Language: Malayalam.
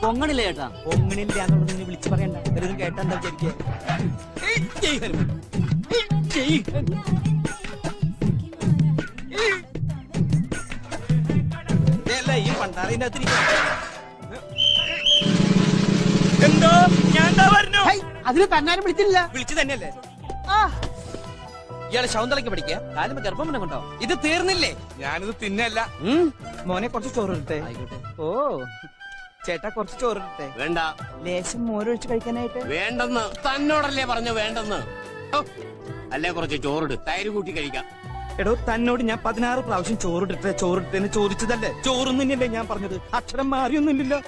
പൊങ്ങണില്ല ചേട്ടാ. പൊങ്ങണില്ല എന്നുള്ളത് നീ വിളിച്ചു പറയണ്ട. എല്ലാവരും കേട്ടാ എന്താ വിചാരിക്കുക? ഈ പണ്ടാറിന്റെ എന്തോ ഞാൻ പറഞ്ഞു. അതിന് തന്നാരും വിളിച്ചില്ല. വിളിച്ചു തന്നെയല്ലേ ഇയാളെ ശൗന്തളയ്ക്ക് പഠിക്കുക. കാലം ഗർഭം പിന്നെ കൊണ്ടോ? ഇത് തീർന്നില്ലേ? ഞാനിത് തിന്നല്ല. മോനെ കുറച്ച് ചോറ് ഇട്ടേ. ആയിക്കോട്ടെ. ഓ ചേട്ടാ കുറച്ച് ചോറ് ഇട്ടേ. വേണ്ട. ലേശം മോരൊഴിച്ച് കഴിക്കാനായിട്ട്. വേണ്ടെന്ന് തന്നോടല്ലേ പറഞ്ഞു വേണ്ടെന്ന്. അല്ലേ കുറച്ച് ചോറിട്, തൈര് കൂട്ടി കഴിക്കാം. എടോ തന്നോട് ഞാൻ 16 പ്രാവശ്യം ചോറിട്ടെന്ന് ചോദിച്ചതല്ലേ? ചോറൊന്നും തന്നെയല്ലേ ഞാൻ പറഞ്ഞത്? അക്ഷരം മാറിയൊന്നുമില്ലല്ലോ.